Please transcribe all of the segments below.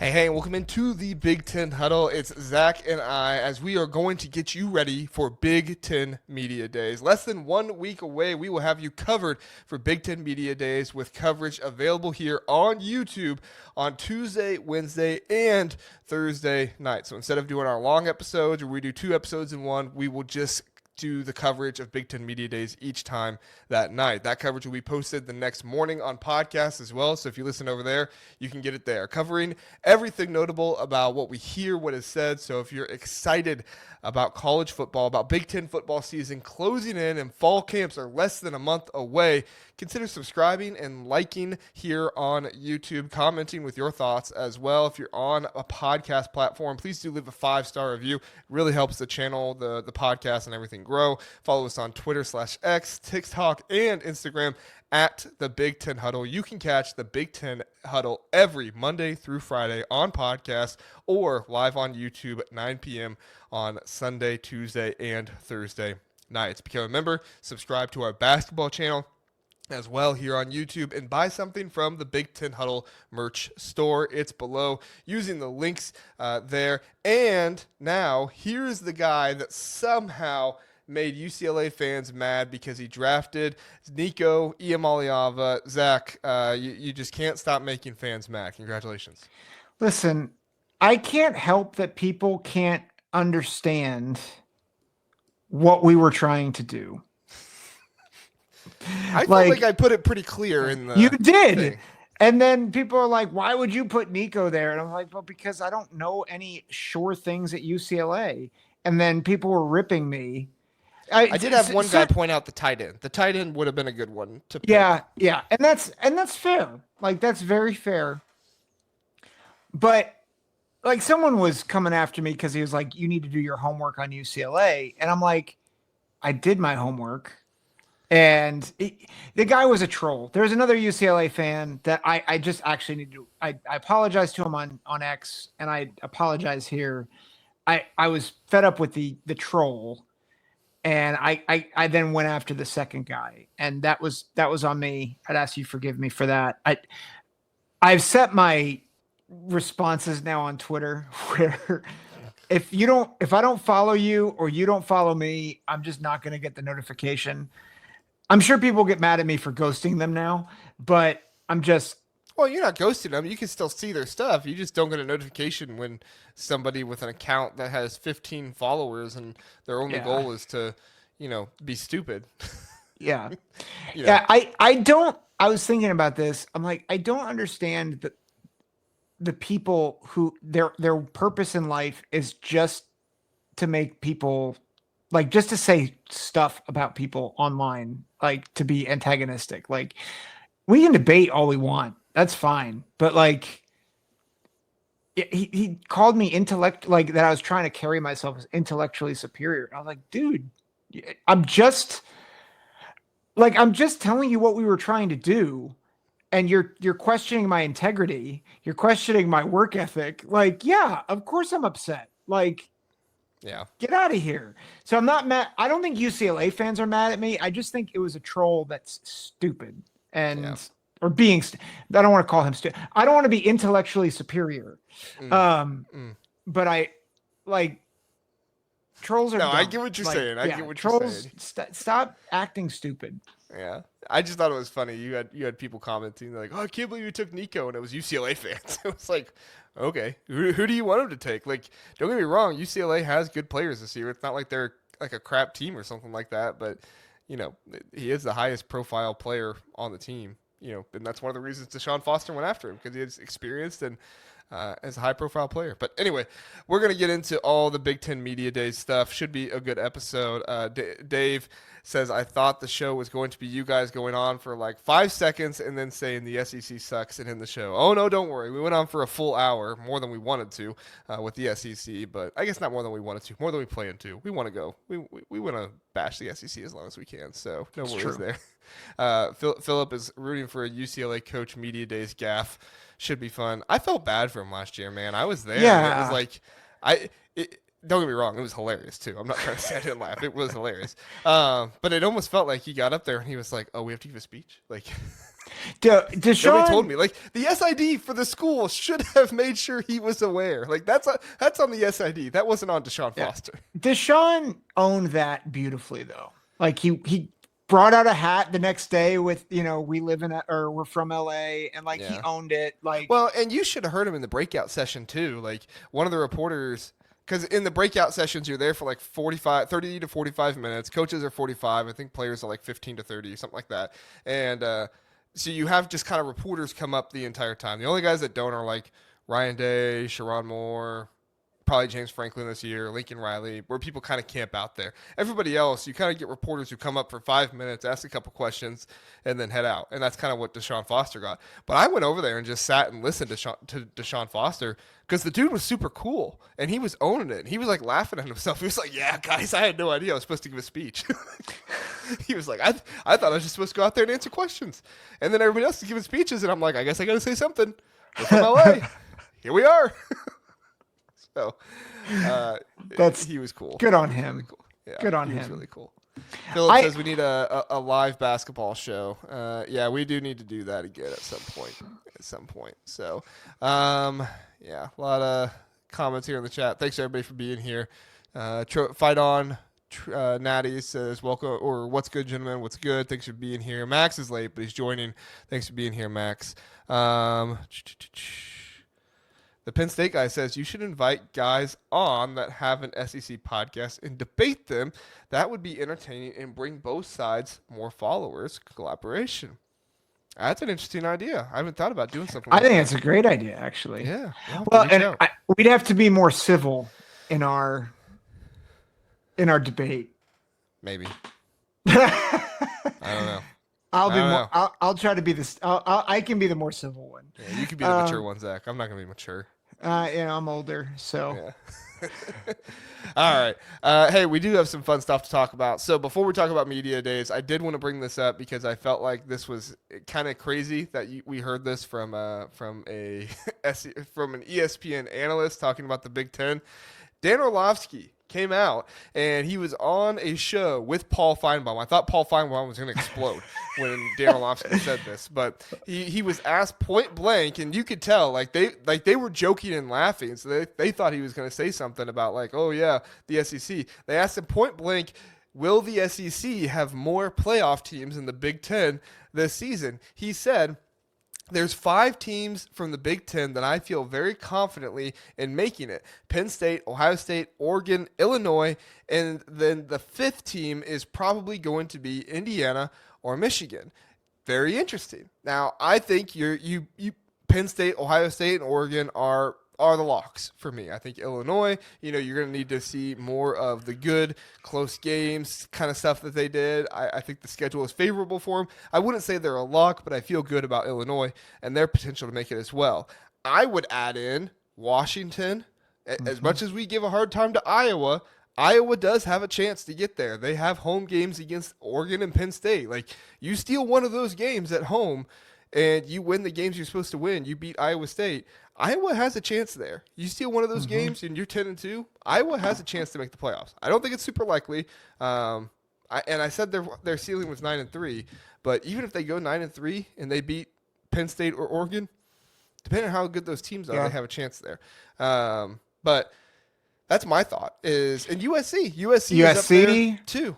Hey, welcome into the Big Ten Huddle. It's Zach and I as we are going to get you ready for Big Ten Media Days. Less than 1 week away, we will have you covered for Big Ten Media Days with coverage available here on YouTube on Tuesday, Wednesday, and Thursday night. So instead of doing our long episodes where we do 2 episodes in one, we will just do the coverage of Big Ten Media Days each time that night. That coverage will be posted the next morning on podcast as well. So if you listen over there, you can get it there. Covering everything notable about what we hear, what is said. So if you're excited about college football, about Big Ten football season closing in and fall camps are less than a month away, consider subscribing and liking here on YouTube, commenting with your thoughts as well. If you're on a podcast platform, please do leave a 5-star review. It really helps the channel, the podcast, and everything grow. Follow us on Twitter/X, TikTok, and Instagram at the Big Ten Huddle. You can catch the Big Ten Huddle every Monday through Friday on podcast or live on YouTube at 9 p.m. on Sunday, Tuesday, and Thursday nights. Become a member, subscribe to our basketball channel as well here on YouTube, and buy something from the Big Ten Huddle merch store. It's below using the links there. And now here's the guy that somehow made UCLA fans mad because he drafted Nico Iamaleava. Zach, you just can't stop making fans mad. Congratulations. Listen, I can't help that people can't understand what we were trying to do. I feel like I put it pretty clear in the You did. thing. And then people are like, why would you put Nico there? And I'm like, well, because I don't know any sure things at UCLA. And then people were ripping me. I did have one guy point out the tight end. The tight end would have been a good one to pick. Yeah. And that's fair. Like, that's very fair. But like, someone was coming after me because he was like, you need to do your homework on UCLA. And I'm like, I did my homework. And the guy was a troll. There's another UCLA fan that I just actually need to. I apologize to him on X, and I apologize here. I was fed up with the troll, and I then went after the second guy, and that was on me. I'd ask you to forgive me for that. I've set my responses now on Twitter where if I don't follow you or you don't follow me, I'm just not going to get the notification. I'm sure people get mad at me for ghosting them now, but I'm just... Well, you're not ghosting them. You can still see their stuff. You just don't get a notification when somebody with an account that has 15 followers and their only goal is to, be stupid. Yeah. I was thinking about this. I'm like, I don't understand the people who their purpose in life is just to make people... like, just to say stuff about people online, like, to be antagonistic. Like, we can debate all we want. That's fine. But, like, he called me like, that I was trying to carry myself as intellectually superior. I was like, dude, I'm just telling you what we were trying to do. And you're questioning my integrity. You're questioning my work ethic. Like, yeah, of course I'm upset. Like, yeah, get out of here. So I'm not mad. I don't think UCLA fans are mad at me. I just think it was a troll that's stupid or being. I don't want to call him stupid. I don't want to be intellectually superior. But I like trolls are. No, dumb. I get what you're saying. I get what you're saying. Stop acting stupid. Yeah, I just thought it was funny. You had people commenting like, "Oh, I can't believe you took Nico," and it was UCLA fans. It was like, okay, who do you want him to take? Like, don't get me wrong, UCLA has good players this year. It's not like they're like a crap team or something like that, but he is the highest profile player on the team. And that's one of the reasons Deshaun Foster went after him, because he is experienced and as a high-profile player. But anyway, we're going to get into all the Big Ten Media Days stuff. Should be a good episode. Dave says, I thought the show was going to be you guys going on for like 5 seconds and then saying the SEC sucks and end the show. Oh, no, don't worry. We went on for a full hour, more than we wanted to with the SEC. But I guess not more than we wanted to, more than we planned to. We want to go. We want to bash the SEC as long as we can. So no worries there. Philip is rooting for a UCLA Coach Media Days gaffe. Should be fun. I felt bad for him last year, man. I was there. Yeah. It was like, don't get me wrong, it was hilarious too. I'm not trying to say I didn't laugh. It was hilarious. But it almost felt like he got up there and he was like, "Oh, we have to give a speech." Like, Deshaun Nobody told me. Like the SID for the school should have made sure he was aware. Like that's on the SID. That wasn't on Deshaun Foster. Deshaun owned that beautifully though. Like he brought out a hat the next day with, we live in or we're from LA, and like he owned it. Like, well, and you should have heard him in the breakout session too. Like one of the reporters, because in the breakout sessions you're there for like 30 to 45 minutes. Coaches are 45. I think players are like 15 to 30, something like that. And so you have just kind of reporters come up the entire time. The only guys that don't are like Ryan Day, Sharon Moore, probably James Franklin this year, Lincoln Riley, where people kind of camp out there. Everybody else, you kind of get reporters who come up for 5 minutes, ask a couple questions, and then head out. And that's kind of what Deshaun Foster got. But I went over there and just sat and listened to Deshaun Foster because the dude was super cool, and he was owning it. And he was like laughing at himself. He was like, yeah, guys, I had no idea I was supposed to give a speech. He was like, I thought I was just supposed to go out there and answer questions. And then everybody else is giving speeches, and I'm like, I guess I got to say something. We're from LA. Here we are. So he was cool. Good on him. Really cool. Yeah, good on he him. Was really cool. Philip says we need a live basketball show. Yeah, we do need to do that again at some point. So, yeah, a lot of comments here in the chat. Thanks everybody for being here. Fight on. Natty says welcome, or what's good, gentlemen? What's good? Thanks for being here. Max is late, but he's joining. Thanks for being here, Max. The Penn State guy says you should invite guys on that have an SEC podcast and debate them. That would be entertaining and bring both sides more followers. Collaboration. That's an interesting idea. I haven't thought about doing something. I think that's a great idea, actually. Yeah. Well, and we'd have to be more civil in our debate. Maybe. I don't know. I'll try to be this. I can be the more civil one. Yeah, you can be the mature one, Zach. I'm not gonna be mature. I'm older, so. Yeah. All right. Hey, we do have some fun stuff to talk about. So before we talk about media days, I did want to bring this up because I felt like this was kind of crazy that we heard this from an ESPN analyst talking about the Big Ten. Dan Orlovsky came out and he was on a show with Paul Feinbaum. I thought Paul Feinbaum was going to explode when Dan Orlovsky said this, but he was asked point blank, and you could tell they were joking and laughing. So they thought he was going to say something about like, oh yeah, the SEC. They asked him point blank, will the SEC have more playoff teams in the Big Ten this season? He said, there's 5 teams from the Big Ten that I feel very confidently in making it. Penn State, Ohio State, Oregon, Illinois, and then the 5th team is probably going to be Indiana or Michigan. Very interesting. Now, I think you Penn State, Ohio State, and Oregon are the locks for me. I think Illinois, you're going to need to see more of the good, close games kind of stuff that they did. I think the schedule is favorable for them. I wouldn't say they're a lock, but I feel good about Illinois and their potential to make it as well. I would add in Washington. Mm-hmm. As much as we give a hard time to Iowa, Iowa does have a chance to get there. They have home games against Oregon and Penn State. Like, you steal one of those games at home and you win the games you're supposed to win, you beat Iowa State, Iowa has a chance there. You steal one of those games and you're 10-2, Iowa has a chance to make the playoffs. I don't think it's super likely. I said their ceiling was 9-3, but even if they go 9-3 and they beat Penn State or Oregon, depending on how good those teams are, they have a chance there. But that's my thought. And USC is up there too.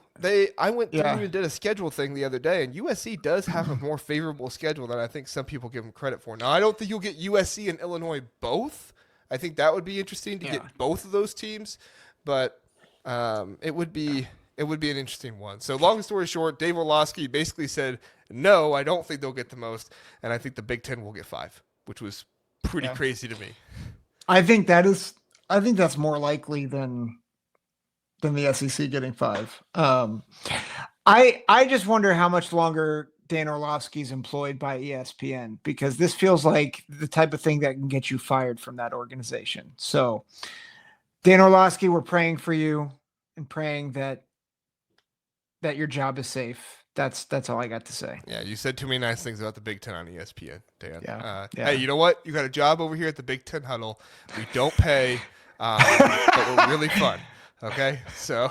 I went through and did a schedule thing the other day, and USC does have a more favorable schedule than I think some people give them credit for. Now, I don't think you'll get USC and Illinois both. I think that would be interesting to get both of those teams, but it would be an interesting one. So, long story short, Dave Orlovsky basically said, no, I don't think they'll get the most, and I think the Big Ten will get 5, which was pretty crazy to me. I think that's more likely than the SEC getting 5. I just wonder how much longer Dan Orlovsky's employed by ESPN, because this feels like the type of thing that can get you fired from that organization. So, Dan Orlovsky, we're praying for you and praying that your job is safe. That's all I got to say. Yeah, you said too many nice things about the Big Ten on ESPN, Dan. Yeah. Hey, you know what? You got a job over here at the Big Ten Huddle. We don't pay, but we're really fun. Okay, so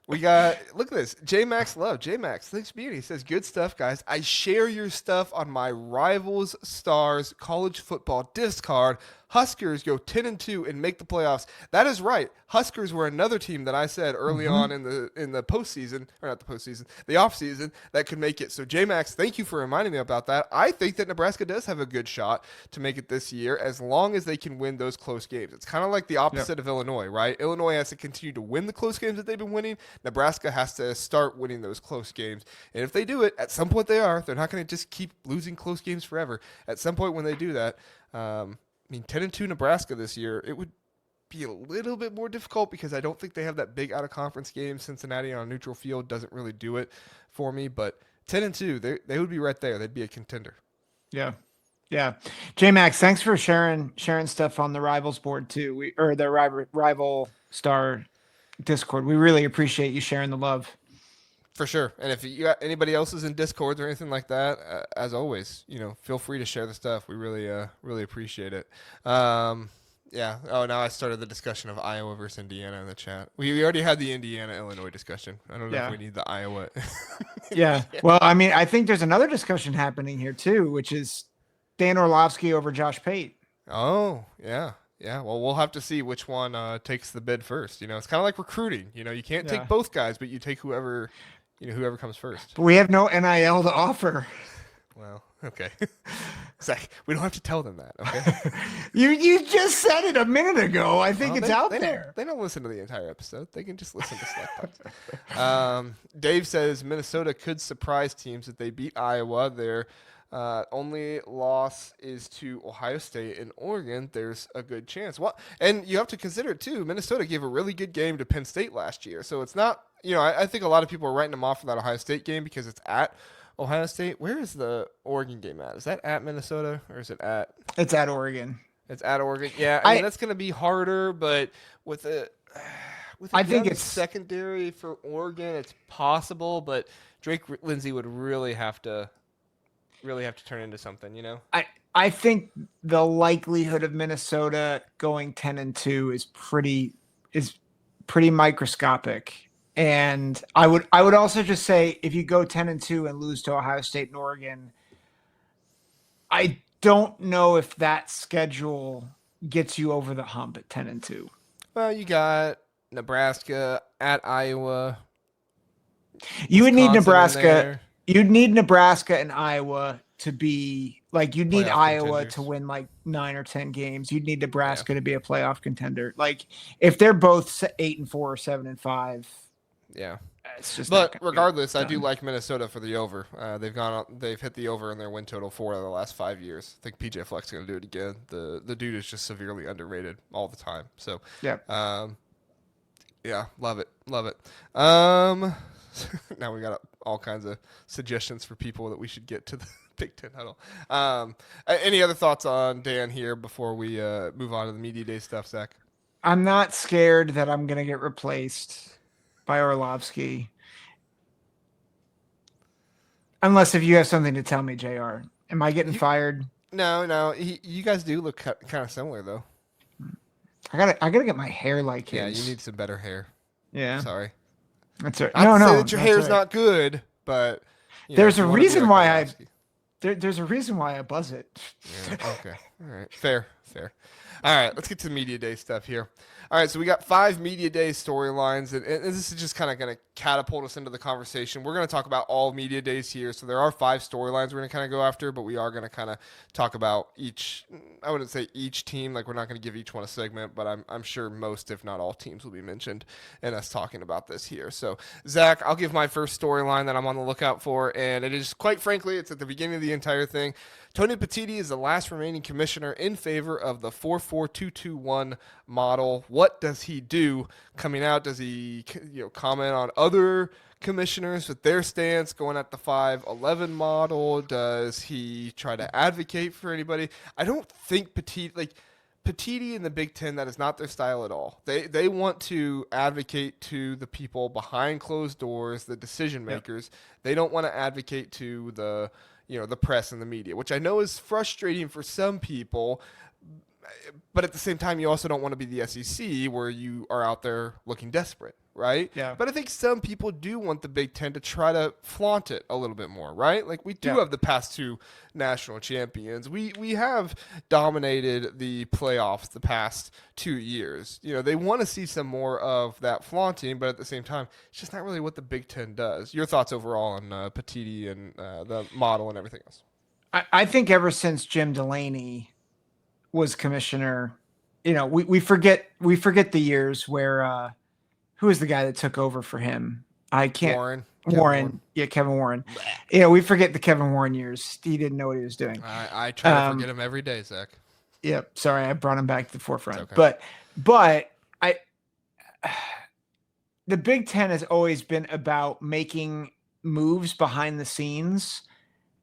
We got, look at this. J Max Love. J Max, thanks for being here. He says, good stuff, guys. I share your stuff on my Rivals Stars college football discard. Huskers go 10-2 and make the playoffs. That is right. Huskers were another team that I said early on in the postseason, or not the postseason, the offseason, that could make it. So, J Max, thank you for reminding me about that. I think that Nebraska does have a good shot to make it this year as long as they can win those close games. It's kind of like the opposite of Illinois, right? Illinois has to continue to win the close games that they've been winning. Nebraska has to start winning those close games. And if they do it, at some point they are. They're not going to just keep losing close games forever. At some point when they do that, 10-2 Nebraska this year, it would be a little bit more difficult because I don't think they have that big out-of-conference game. Cincinnati on a neutral field doesn't really do it for me. But 10-2, they would be right there. They'd be a contender. Yeah. Yeah. J-Max, thanks for sharing stuff on the Rivals board too. Or the Rival Star Discord. We really appreciate you sharing the love. For sure. And if you got anybody else is in Discord or anything like that, as always, feel free to share the stuff. We really appreciate it. Yeah. Oh, now I started the discussion of Iowa versus Indiana in the chat. We already had the Indiana-Illinois discussion. I don't know if we need the Iowa. Yeah. Well, I mean, I think there's another discussion happening here too, which is Dan Orlovsky over Josh Pate. Oh, yeah. Yeah, well, we'll have to see which one takes the bid first. It's kind of like recruiting. You can't take both guys, but you take whoever comes first. But we have no NIL to offer. Well, okay. Zach, we don't have to tell them that, okay? You just said it a minute ago. I think it's out there. They don't listen to the entire episode. They can just listen to select parts. Dave says Minnesota could surprise teams if they beat Iowa. Their only loss is to Ohio State and Oregon. There's a good chance. Well, and you have to consider it too. Minnesota gave a really good game to Penn State last year, so it's not. I think a lot of people are writing them off for that Ohio State game because it's at Ohio State. Where is the Oregon game at? Is that at Minnesota or is it at? It's at Oregon. It's at Oregon. Yeah, I mean that's going to be harder, but with I think it's secondary for Oregon. It's possible, but Drake Lindsay would really have to turn into something, I think the likelihood of Minnesota going 10-2 is pretty microscopic. And I would also just say if you go 10-2 and lose to Ohio State and Oregon, I don't know if that schedule gets you over the hump at 10-2. Well, you got Nebraska at Iowa. You would need Nebraska. You'd need Nebraska and Iowa to be like, you'd need Iowa to win like 9 or 10 games. You'd need Nebraska to be a playoff contender. Like if they're both 8-4 or 7-5. Yeah. It's just, but regardless, I do like Minnesota for the over. They've hit the over in their win total 4 out of the last 5 years. I think PJ Fleck's going to do it again. The dude is just severely underrated all the time. So yeah, love it. Now we got all kinds of suggestions for people that we should get to the Big Ten Huddle. Any other thoughts on Dan here before we move on to the media day stuff, Zach? I'm not scared that I'm going to get replaced by Orlovsky. Unless if you have something to tell me, JR. Am I getting fired? No. You guys do look kind of similar, though. I gotta get my hair like his. Yeah, you need some better hair. Yeah. Sorry. That's right. No. Say that your hair is not good, but there's a reason why there's a reason why I buzz it. Yeah, okay. All right. Fair. All right. Let's get to the media day stuff here. All right, so we got 5 media day storylines, and this is just kind of going to catapult us into the conversation. We're going to talk about all media days here, so there are 5 storylines we're going to kind of go after, but we are going to kind of talk about each. I wouldn't say each team, like we're not going to give each one a segment, but I'm sure most, if not all, teams will be mentioned in us talking about this here. So, Zach, I'll give my first storyline that I'm on the lookout for, and it is, quite frankly, it's at the beginning of the entire thing. Tony Petitti is the last remaining commissioner in favor of the 4-4-2-2-1 model. What does he do coming out? Does he comment on other commissioners with their stance going at the 5-11 model? Does he try to advocate for anybody? I don't think Petitti in the Big Ten, that is not their style at all. They want to advocate to the people behind closed doors, the decision makers. Yep. They don't want to advocate to the press and the media, which I know is frustrating for some people, but at the same time, you also don't want to be the SEC where you are out there looking desperate, right? Yeah. But I think some people do want the Big Ten to try to flaunt it a little bit more, right? Like we do Yeah. have the past two national champions. We have dominated the playoffs the past 2 years. They want to see some more of that flaunting, but at the same time, it's just not really what the Big Ten does. Your thoughts overall on Petitti and the model and everything else? I think ever since Jim Delaney was commissioner, we forget the years where who was the guy that took over for him? I can't. Warren. Yeah, Kevin Warren. We forget the Kevin Warren years. He didn't know what he was doing. I try to forget him every day, Zach. Yep. Sorry, I brought him back to the forefront. Okay. But the Big Ten has always been about making moves behind the scenes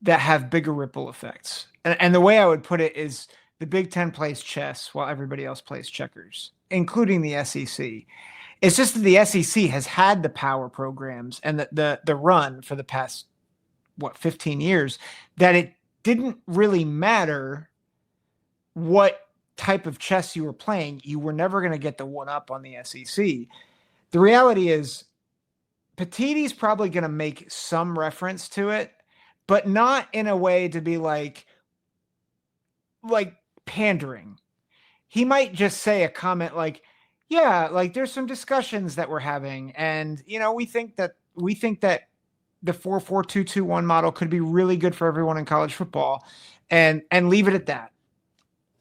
that have bigger ripple effects. And the way I would put it is the Big Ten plays chess while everybody else plays checkers, including the SEC. It's just that the SEC has had the power programs and the run for the past, 15 years, that it didn't really matter what type of chess you were playing. You were never going to get the one up on the SEC. The reality is Petitti's probably going to make some reference to it, but not in a way to be like pandering. He might just say a comment like, yeah, like there's some discussions that we're having. And, we think that the 4-4-2-2-1 model could be really good for everyone in college football, and leave it at that.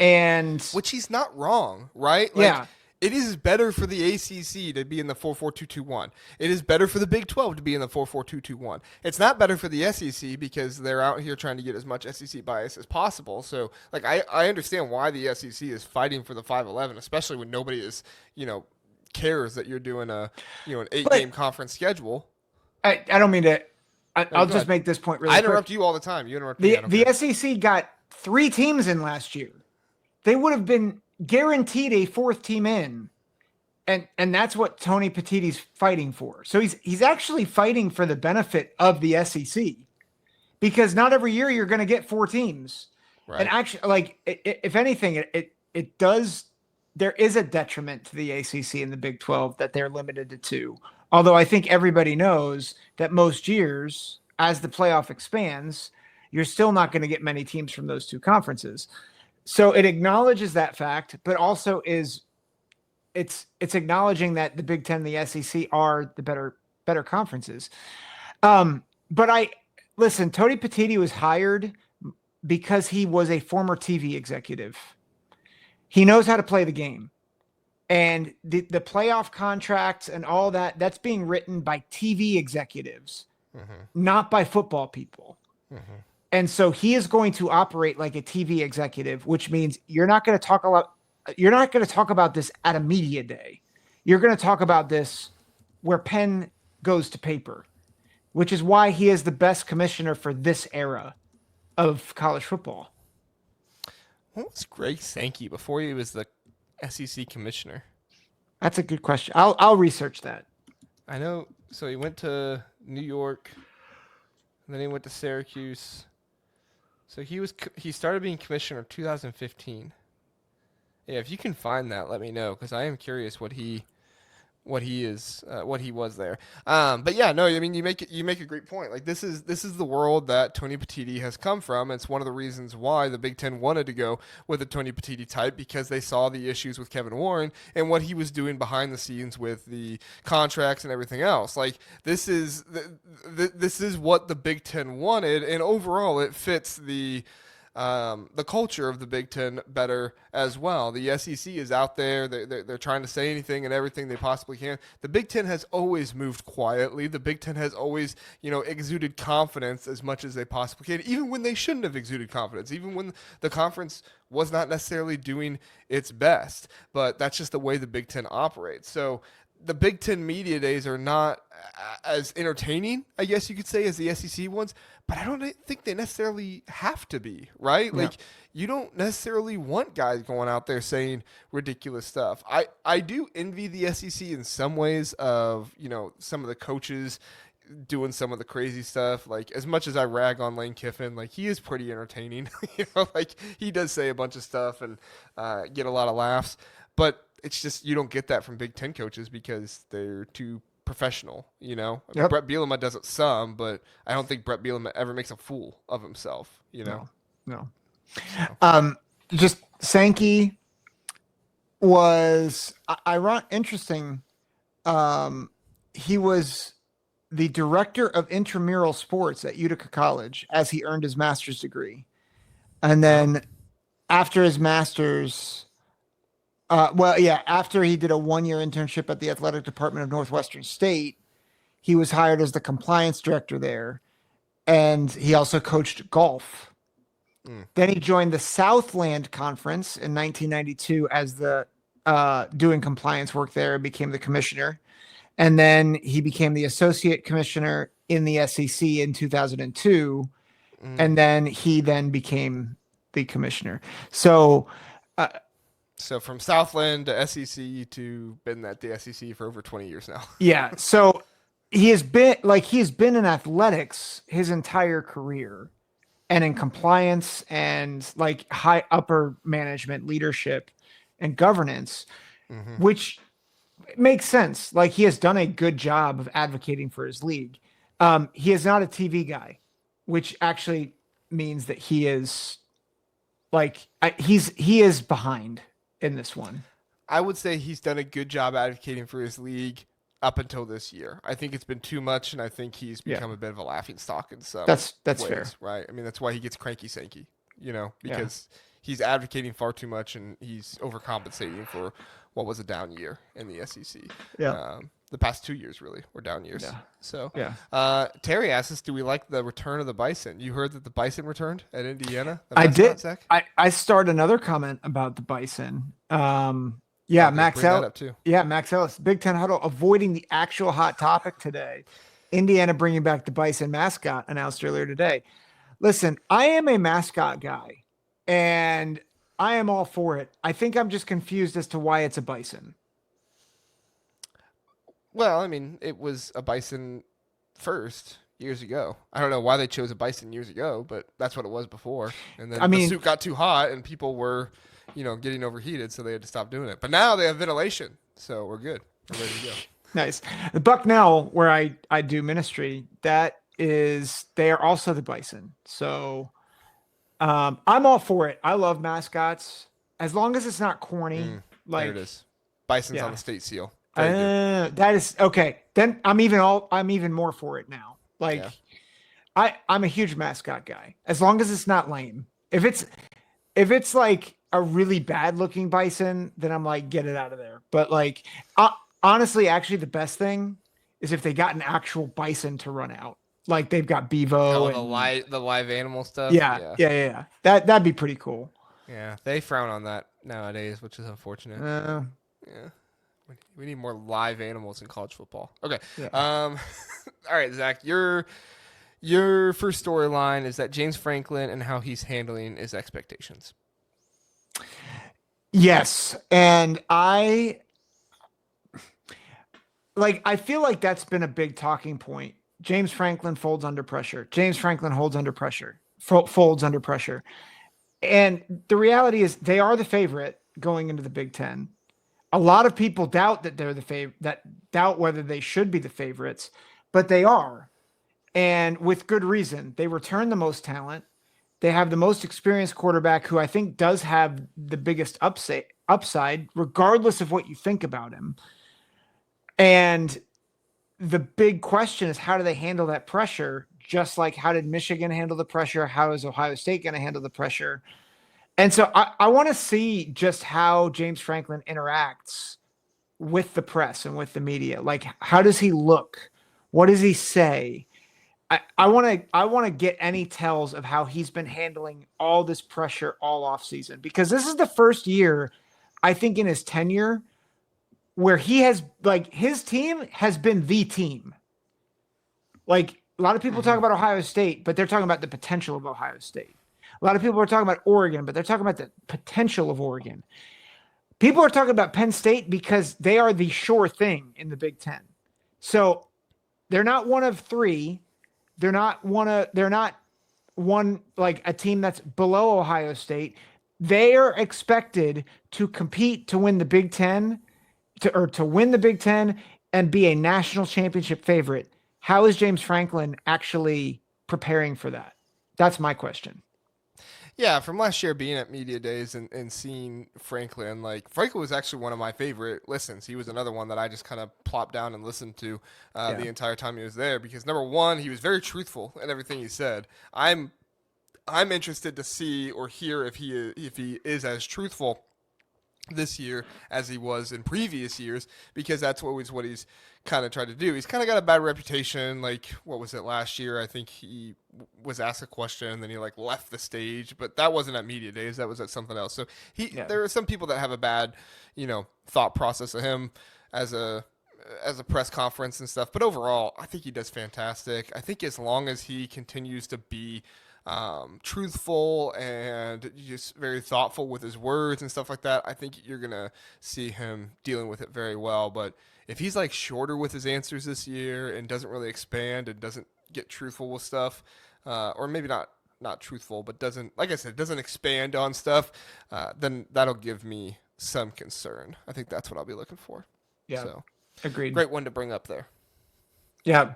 And which he's not wrong, right? Yeah. It is better for the ACC to be in the 4-4-2-2-1. It is better for the Big 12 to be in the 4-4-2-2-1. It's not better for the SEC because they're out here trying to get as much SEC bias as possible. So, I understand why the SEC is fighting for the 5-11, especially when nobody is, cares that you're doing an 8-game conference schedule. I don't mean to. I'll just make this point really quick. I interrupt you all the time. You interrupt me. The SEC got 3 teams in last year. They would have been guaranteed a 4th team in, and that's what Tony Petitti's fighting for. So he's actually fighting for the benefit of the SEC, because not every year you're going to get 4 teams. Right. And actually, if anything, it does. There is a detriment to the ACC and the Big 12 that they're limited to 2. Although I think everybody knows that most years, as the playoff expands, you're still not going to get many teams from those 2 conferences. So it acknowledges that fact, but also it's acknowledging that the Big Ten and the SEC are the better conferences. But Tony Petitti was hired because he was a former TV executive. He knows how to play the game. And the playoff contracts and all that's being written by TV executives, not by football people. Mm-hmm. And so he is going to operate like a TV executive, which means you're not going to talk about this at a media day. You're going to talk about this where pen goes to paper, which is why he is the best commissioner for this era of college football. What was Greg Sankey before he was the SEC commissioner? That's a good question. I'll research that. I know. So he went to New York, and then he went to Syracuse. So he started being commissioner in 2015. Yeah, if you can find that, let me know, because I am curious what he was there. But yeah, no, I mean you make a great point. Like this is the world that Tony Petitti has come from. It's one of the reasons why the Big Ten wanted to go with the Tony Petitti type, because they saw the issues with Kevin Warren and what he was doing behind the scenes with the contracts and everything else. Like this is what the Big Ten wanted, and overall it fits the culture of the Big Ten better as well. The SEC is out there. They're trying to say anything and everything they possibly can. The Big Ten has always moved quietly. The Big Ten has always, exuded confidence as much as they possibly can, even when they shouldn't have exuded confidence, even when the conference was not necessarily doing its best. But that's just the way the Big Ten operates. So the Big Ten media days are not as entertaining, I guess you could say, as the SEC ones, but I don't think they necessarily have to be, right? No. Like, you don't necessarily want guys going out there saying ridiculous stuff. I do envy the SEC in some ways of, some of the coaches doing some of the crazy stuff. Like, as much as I rag on Lane Kiffin, like, he is pretty entertaining. Like, he does say a bunch of stuff and get a lot of laughs. But it's just you don't get that from Big Ten coaches because they're too professional. Yep. Brett Bielema does it some, but I don't think Brett Bielema ever makes a fool of himself. No. So. Just Sankey was interesting. He was the director of intramural sports at Utica College as he earned his master's degree. And then after his master's, after he did a 1-year internship at the athletic department of Northwestern State, he was hired as the compliance director there. And he also coached golf. Then he joined the Southland Conference in 1992 as the doing compliance work there and became the commissioner. And then he became the associate commissioner in the SEC in 2002. And then he became the commissioner. So from Southland to SEC to been at the SEC for over 20 years now. Yeah. So he has been in athletics his entire career and in compliance and like high upper management leadership and governance, which makes sense. Like he has done a good job of advocating for his league. He is not a TV guy, which actually means that he is he is behind in this one. I would say he's done a good job advocating for his league up until this year. I think it's been too much, and I think he's become a bit of a laughingstock in some That's ways, fair, right? I mean, that's why he gets cranky Sankey, because he's advocating far too much, and he's overcompensating for what was a down year in the SEC. Yeah. The past 2 years really were down years. Yeah. So Terry asks us, do we like the return of the Bison? You heard that the Bison returned at Indiana? I did. Zach? I started another comment about the Bison. Max Ellis. Max Ellis. Big Ten Huddle avoiding the actual hot topic today. Indiana bringing back the Bison mascot announced earlier today. Listen, I am a mascot guy, and I am all for it. I think I'm just confused as to why it's a Bison. Well, I mean, it was a Bison first years ago. I don't know why they chose a Bison years ago, but that's what it was before. And then the suit got too hot, and people were getting overheated, so they had to stop doing it. But now they have ventilation, so we're good. We're ready to go. Nice. The Bucknell, where I do ministry, they are also the Bison. So I'm all for it. I love mascots as long as it's not corny. There it is. Bison's on the state seal. That is okay. Then I'm even more for it now. I'm a huge mascot guy. As long as it's not lame. If it's like a really bad looking Bison, then I'm like, get it out of there. But honestly, actually the best thing is if they got an actual Bison to run out. Like they've got Bevo and the live animal stuff. Yeah. That'd be pretty cool. Yeah. They frown on that nowadays, which is unfortunate. Yeah. We need more live animals in college football. Okay. Yeah. All right, Zach, your first storyline is that James Franklin and how he's handling his expectations. Yes. And I feel like that's been a big talking point. James Franklin folds under pressure. James Franklin folds under pressure. And the reality is they are the favorite going into the Big Ten. A lot of people doubt that they're the favorite, doubt whether they should be the favorites, but they are. And with good reason. They return the most talent. They have the most experienced quarterback who I think does have the biggest upside, regardless of what you think about him. And the big question is, how do they handle that pressure? Just like, how did Michigan handle the pressure? How is Ohio State going to handle the pressure? And so I want to see just how James Franklin interacts with the press and with the media. Like, how does he look? What does he say? I want to get any tells of how he's been handling all this pressure all off season, because this is the first year, I think, in his tenure where he has, his team has been the team. Like, a lot of people talk about Ohio State, but they're talking about the potential of Ohio State. A lot of people are talking about Oregon, but they're talking about the potential of Oregon. People are talking about Penn State because they are the sure thing in the Big Ten. So they're not one of three. They're not one like a team that's below Ohio State. they are expected to compete to win the Big Ten, to win the Big Ten and be a national championship favorite. How is James Franklin actually preparing for that? That's my question. Yeah, from last year being at media days and seeing Franklin, like Franklin was actually one of my favorite listens. He was another one that I just kind of plopped down and listened to the entire time he was there because number one, he was very truthful in everything he said. I'm interested to see or hear if he is as truthful this year as he was in previous years because that's always what he's kind of tried to do. He's kind of got a bad reputation. Like what was it last year? I think he was asked a question and then he like left the stage, but that wasn't at media days. That was at something else. So there are some people that have a bad, thought process of him as a press conference and stuff. But overall, I think he does fantastic. I think as long as he continues to be truthful and just very thoughtful with his words and stuff like that, I think you're gonna see him dealing with it very well. But if he's like shorter with his answers this year and doesn't really expand and doesn't get truthful with stuff, or maybe not truthful, but doesn't, like I said, doesn't expand on stuff, then that'll give me some concern. I think that's what I'll be looking for. Yeah, so agreed. Great one to bring up there. Yeah.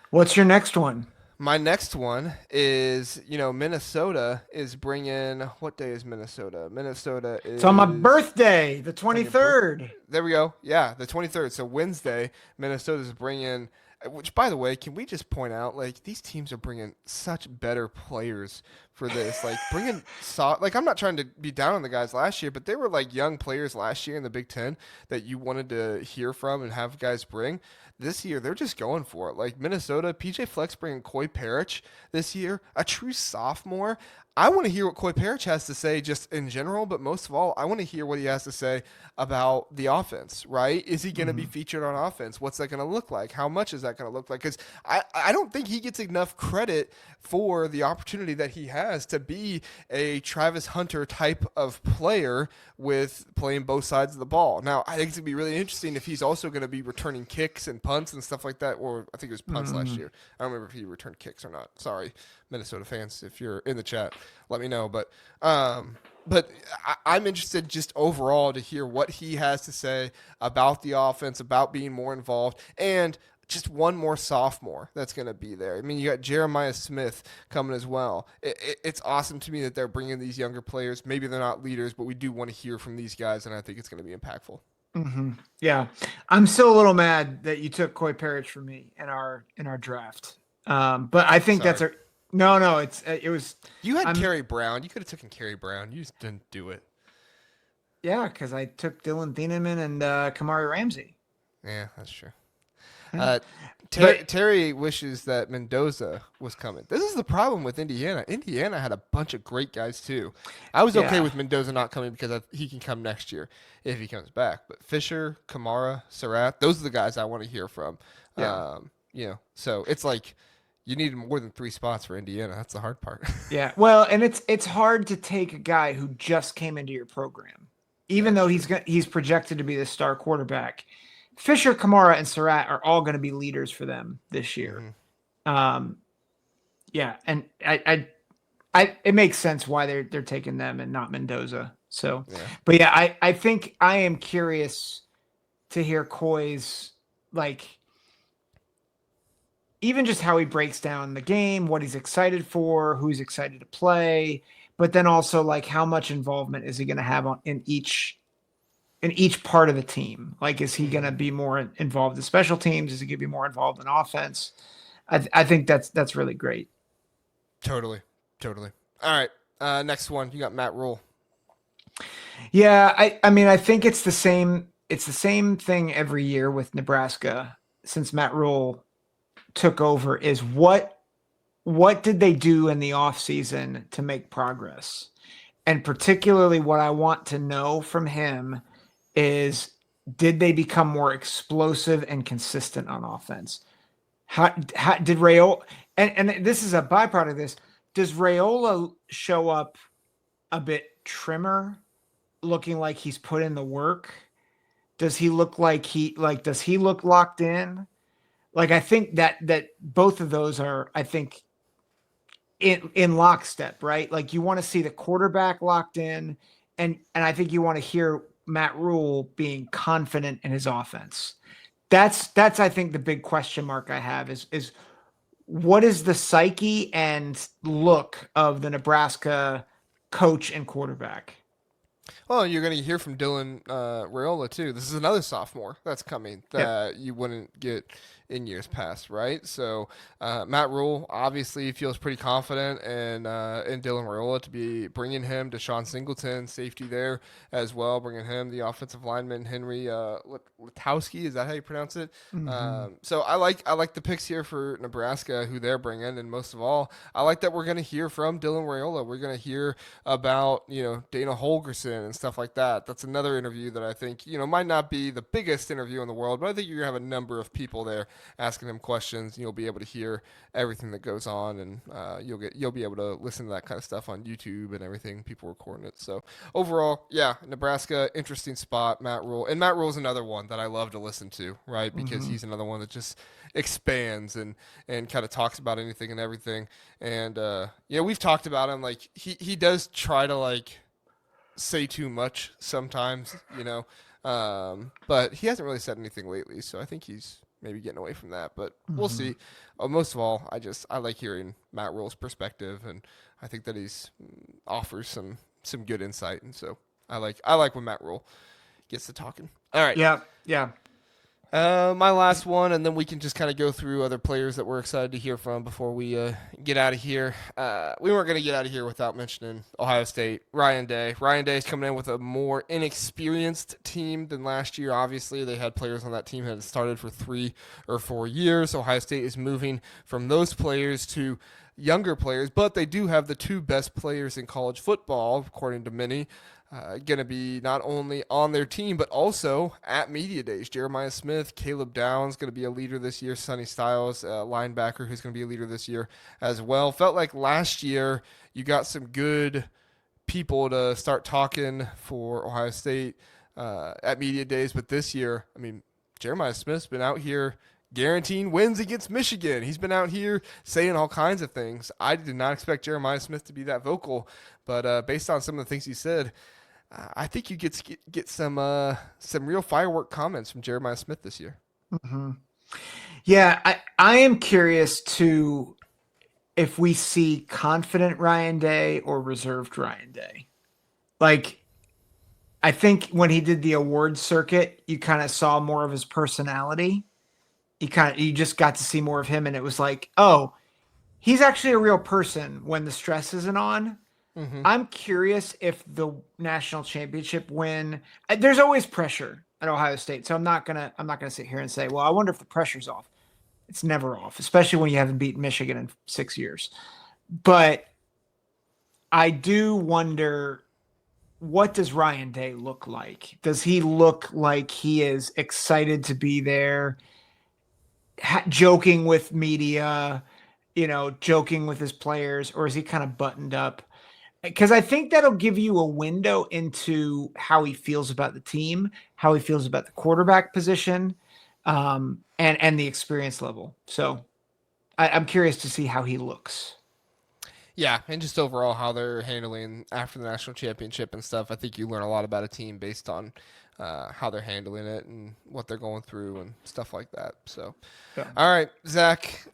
What's your next one? My next one is, Minnesota is bringing. What day is Minnesota? Minnesota is. It's on my birthday, the 23rd. There we go. Yeah, the 23rd. So Wednesday, Minnesota's bringing. Which, by the way, can we just point out, like, these teams are bringing such better players for this. Like, I'm not trying to be down on the guys last year, but they were, like, young players last year in the Big Ten that you wanted to hear from and have guys bring. This year, they're just going for it. Like, Minnesota, PJ Fleck's bringing Coy Parrish this year, a true sophomore. I want to hear what Coy Parrish has to say just in general, but most of all, I want to hear what he has to say about the offense, right? Is he going to be featured on offense? What's that going to look like? How much is that going to look like? Because I don't think he gets enough credit for the opportunity that he has to be a Travis Hunter type of player with playing both sides of the ball. Now, I think it's going to be really interesting if he's also going to be returning kicks and punts and stuff like that, or I think it was punts last year. I don't remember if he returned kicks or not. Sorry, Minnesota fans, if you're in the chat, let me know. But I'm interested just overall to hear what he has to say about the offense, about being more involved, and just one more sophomore that's going to be there. I mean, you got Jeremiah Smith coming as well. It's awesome to me that they're bringing these younger players. Maybe they're not leaders, but we do want to hear from these guys, and I think it's going to be impactful. Mm-hmm. Yeah, I'm still a little mad that you took Coy Parrish from me in our draft. But I think Sorry. that's a no. It was you had Kerry Brown. You could have taken Kerry Brown. You just didn't do it. Yeah, because I took Dylan Thieneman and Kamari Ramsey. Yeah, that's true. Yeah. Terry wishes that Mendoza was coming. This is the problem with Indiana. Indiana had a bunch of great guys too. I was okay with Mendoza not coming because he can come next year if he comes back. But Fisher, Kamara, Surratt, those are the guys I want to hear from. Yeah. So it's like you need more than 3 spots for Indiana. That's the hard part. Yeah. Well, and it's hard to take a guy who just came into your program, even though he's projected to be the star quarterback. Fisher, Kamara, and Surratt are all going to be leaders for them this year. Mm-hmm. And I it makes sense why they're taking them and not Mendoza. So, but yeah, I think I am curious to hear Coy's, like, even just how he breaks down the game, what he's excited for, who he's excited to play, but then also like how much involvement is he going to have in each part of the team? Like, is he going to be more involved in special teams? Is he going to be more involved in offense? I think that's really great. Totally. All right. Next one. You got Matt Rule. Yeah. I mean, I think it's the same thing every year with Nebraska since Matt Rule took over is what did they do in the offseason to make progress? And particularly what I want to know from him is, did they become more explosive and consistent on offense? How did Raiola, and this is a byproduct of this, does Raiola show up a bit trimmer, looking like he's put in the work? Does he look like does he look locked in? Like, I think that both of those are, I think, in lockstep, right? Like you want to see the quarterback locked in, and I think you want to hear Matt Rule being confident in his offense. That's I think the big question mark I have is what is the psyche and look of the Nebraska coach and quarterback? Well, you're going to hear from Dylan Raiola too. This is another sophomore that's coming Yep. that you wouldn't get in years past, right? So Matt Rule obviously feels pretty confident in Dylan Raiola to be bringing him to Sean Singleton, safety there as well, bringing him the offensive lineman Henry Letowski. Is that how you pronounce it? Mm-hmm. So I like the picks here for Nebraska, who they're bringing, and most of all, I like that we're going to hear from Dylan Raiola. We're going to hear about Dana Holgerson and stuff like that. That's another interview that I think might not be the biggest interview in the world, but I think you're gonna have a number of people there asking him questions. And you'll be able to hear everything that goes on, and you'll be able to listen to that kind of stuff on YouTube and everything. People recording it. So overall, yeah, Nebraska, interesting spot. Matt Rule, and Matt Rule's another one that I love to listen to, right? Because Mm-hmm. he's another one that just expands and kind of talks about anything and everything. And we've talked about him. Like he does try to like say too much sometimes, but he hasn't really said anything lately. So I think he's maybe getting away from that. But we'll Mm-hmm. see. Most of all, I like hearing Matt Rule's perspective, and I think that he's offers some good insight. And so I like when Matt Rule gets to talking. All right. Yeah. Yeah. My last one, and then we can just kind of go through other players that we're excited to hear from before we get out of here. We weren't going to get out of here without mentioning Ohio State. Ryan Day. Ryan Day is coming in with a more inexperienced team than last year. Obviously, they had players on that team that had started for 3 or 4 years. Ohio State is moving from those players to younger players, but they do have the 2 best players in college football, according to many. Going to be not only on their team, but also at media days. Jeremiah Smith, Caleb Downs going to be a leader this year. Sonny Styles, linebacker, who's going to be a leader this year as well. Felt like last year you got some good people to start talking for Ohio State at media days, but this year, I mean, Jeremiah Smith's been out here guaranteeing wins against Michigan. He's been out here saying all kinds of things. I did not expect Jeremiah Smith to be that vocal, but based on some of the things he said, I think you get some real firework comments from Jeremiah Smith this year. Mm-hmm. Yeah, I am curious to if we see confident Ryan Day or reserved Ryan Day. Like, I think when he did the awards circuit, you kind of saw more of his personality. You just got to see more of him, and it was like, oh, he's actually a real person when the stress isn't on. Mm-hmm. I'm curious if the national championship win. There's always pressure at Ohio State, so I'm not gonna sit here and say, well, I wonder if the pressure's off. It's never off, especially when you haven't beaten Michigan in 6 years. But I do wonder, what does Ryan Day look like? Does he look like he is excited to be there, joking with media, joking with his players, or is he kind of buttoned up? Because I think that'll give you a window into how he feels about the team, how he feels about the quarterback position, and the experience level. So I'm curious to see how he looks. Yeah, and just overall how they're handling after the national championship and stuff. I think you learn a lot about a team based on how they're handling it and what they're going through and stuff like that. So, Yeah. all right, Zach.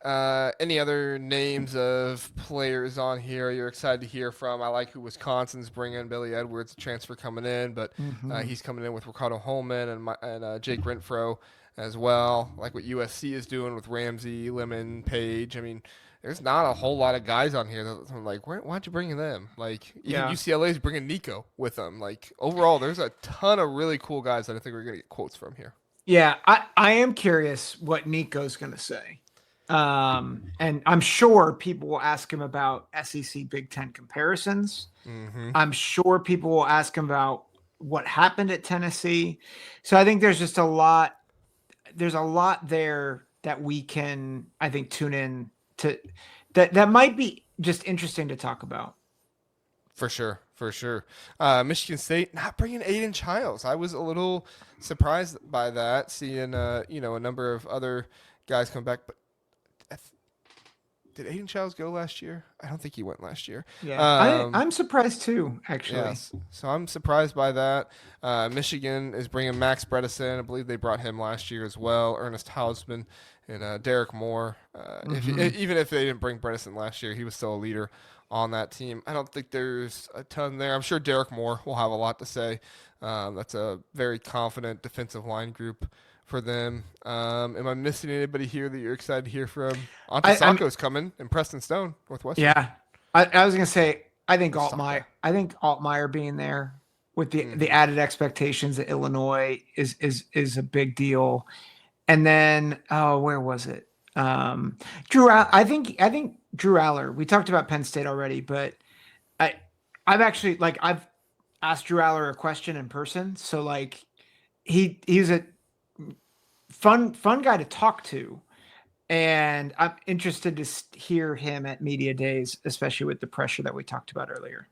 Any other names of players on here you're excited to hear from? I like who Wisconsin's bringing. Billy Edwards, a transfer coming in, but Mm-hmm. he's coming in with Ricardo Holman and Jake Renfro as well. Like what USC is doing with Ramsey, Lemon, Page. I mean, there's not a whole lot of guys on here that I'm like, why'd you bring them? Like, even Yeah. UCLA is bringing Nico with them. Like, overall, there's a ton of really cool guys that I think we're going to get quotes from here. Yeah. I am curious what Nico's going to say. And I'm sure people will ask him about SEC Big Ten comparisons. Mm-hmm. I'm sure people will ask him about what happened at Tennessee. So I think there's just a lot. There's a lot there that we can, I think, tune in to. That might be just interesting to talk about. For sure, for sure. Michigan State not bringing Aiden Childs. I was a little surprised by that, seeing a number of other guys come back, but did Aiden Childs go last year? I don't think he went last year. Yeah, I'm surprised too, actually. Yes. So I'm surprised by that. Michigan is bringing Max Bredesen. I believe they brought him last year as well. Ernest Hausman and Derek Moore. Even if they didn't bring Bredesen last year, he was still a leader on that team. I don't think there's a ton there. I'm sure Derek Moore will have a lot to say. That's a very confident defensive line group for them. Am I missing anybody here that you're excited to hear from? Antasako's coming, and Preston Stone, Northwestern. Yeah, I was gonna say I think Altmaier being there with the added expectations that Illinois is a big deal. And then where was it? I think Drew Aller. We talked about Penn State already, but I've actually I've asked Drew Aller a question in person. So like he's a fun guy to talk to. And I'm interested to hear him at media days, especially with the pressure that we talked about earlier.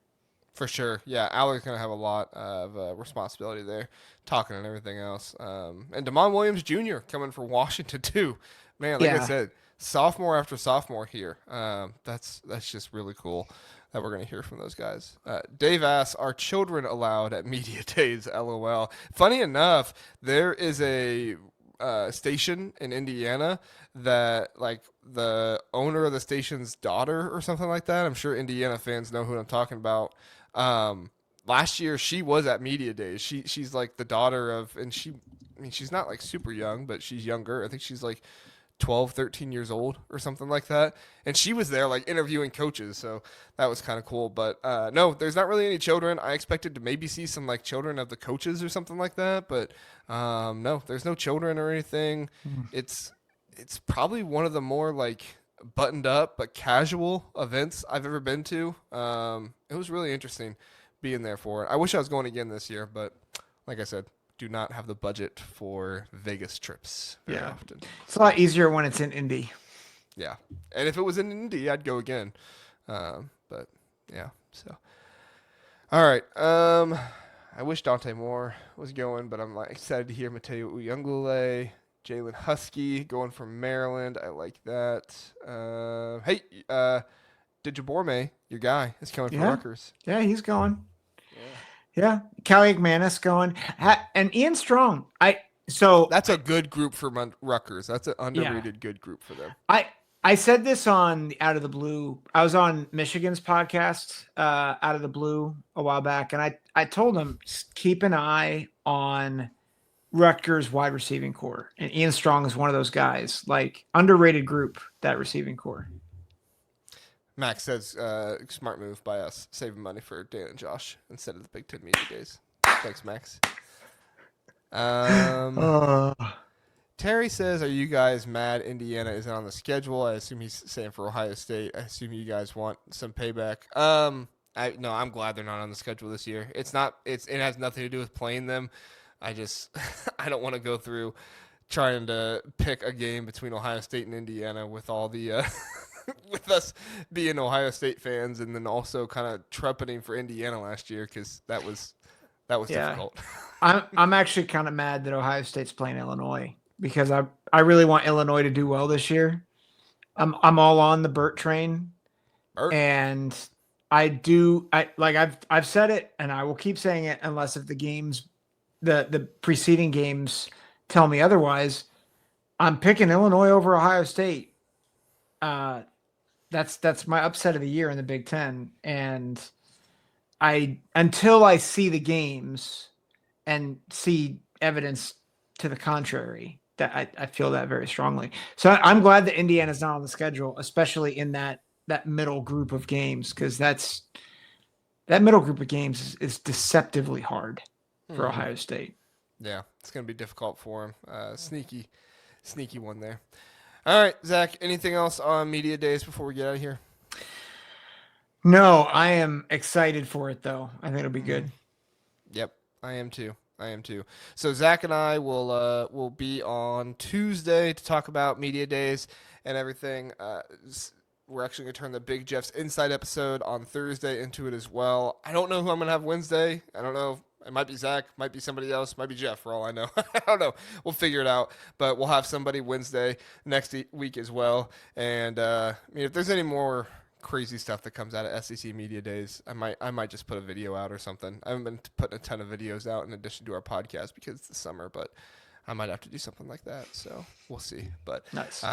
For sure. Yeah, Aller's going to have a lot of responsibility there, talking and everything else. And Damon Williams Jr. coming for Washington, too. Man, like I said, sophomore after sophomore here. That's just really cool that we're going to hear from those guys. Dave asks, are children allowed at media days? LOL. Funny enough, there is a station in Indiana that like the owner of the station's daughter or something like that. I'm sure Indiana fans know who I'm talking about. Last year she was at media days. She's like the daughter of, and she's not like super young, but she's younger. I think she's like 12, 13 years old or something like that. And she was there like interviewing coaches. So that was kind of cool. But no, there's not really any children. I expected to maybe see some like children of the coaches or something like that. But no, there's no children or anything. It's probably one of the more like buttoned up but casual events I've ever been to. It was really interesting being there for it. I wish I was going again this year, but like I said, do not have the budget for Vegas trips very often. It's a lot easier when it's in Indy. Yeah. And if it was in Indy, I'd go again. But yeah, so. All right. I wish Dante Moore was going, but I'm like excited to hear Mateo Uyunglele, Jalen Husky going from Maryland. I like that. Hey, Dijaborme, your guy, is coming from Rutgers. Yeah, he's going. Yeah, Callie McManus going, and Ian Strong. So that's a good group for Rutgers. That's an underrated good group for them. I said this on the Out of the Blue. I was on Michigan's podcast, Out of the Blue, a while back, and I told them keep an eye on Rutgers wide receiving core, and Ian Strong is one of those guys. Like underrated group, that receiving core. Max says, smart move by us, saving money for Dan and Josh instead of the Big Ten Media Days. Thanks, Max. Terry says, are you guys mad Indiana isn't on the schedule? I assume he's saying for Ohio State. I assume you guys want some payback. No, I'm glad they're not on the schedule this year. It has nothing to do with playing them. I don't want to go through trying to pick a game between Ohio State and Indiana with all the with us being Ohio State fans, and then also kind of trumpeting for Indiana last year because that was difficult. I'm actually kind of mad that Ohio State's playing Illinois because I really want Illinois to do well this year. I'm all on the Burt train, and I've said it, and I will keep saying it unless if the games, the preceding games tell me otherwise. I'm picking Illinois over Ohio State. That's my upset of the year in the Big Ten. And until I see the games and see evidence to the contrary, that I feel that very strongly. So I'm glad that Indiana's not on the schedule, especially in that middle group of games, because that middle group of games is deceptively hard for Ohio State. Yeah, it's going to be difficult for him. Sneaky one there. All right, Zach, anything else on media days before we get out of here? No, I am excited for it, though. I think it'll be good. Yep, I am too. So Zach and I will be on Tuesday to talk about media days and everything. We're actually going to turn the Big Jeff's Inside episode on Thursday into it as well. I don't know who I'm going to have Wednesday. I don't know. It might be Zach, might be somebody else, might be Jeff for all I know. I don't know. We'll figure it out. But we'll have somebody Wednesday next week as well. And if there's any more crazy stuff that comes out of SEC Media Days, I might just put a video out or something. I haven't been putting a ton of videos out in addition to our podcast because it's the summer, but I might have to do something like that. So we'll see. But nice.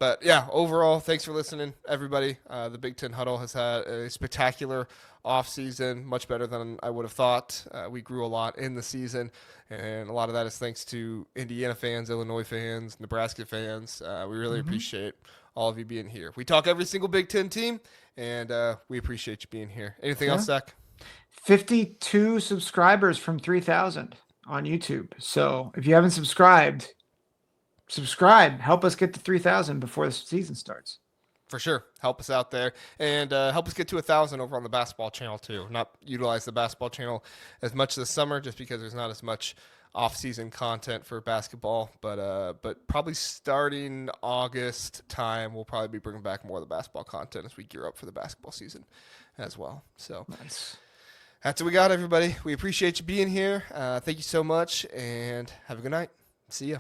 But yeah, overall, thanks for listening, everybody. The Big Ten Huddle has had a spectacular offseason, much better than I would have thought. We grew a lot in the season, and a lot of that is thanks to Indiana fans, Illinois fans, Nebraska fans. We really appreciate all of you being here. We talk every single Big Ten team, and we appreciate you being here. Anything else, Zach? 52 subscribers from 3,000 on YouTube. So if you haven't subscribed, subscribe. Help us get to 3,000 before the season starts. For sure. Help us out there. And help us get to 1,000 over on the basketball channel, too. Not utilize the basketball channel as much this summer just because there's not as much off-season content for basketball. But probably starting August time, we'll probably be bringing back more of the basketball content as we gear up for the basketball season as well. So nice. That's what we got, everybody. We appreciate you being here. Thank you so much, and have a good night. See ya.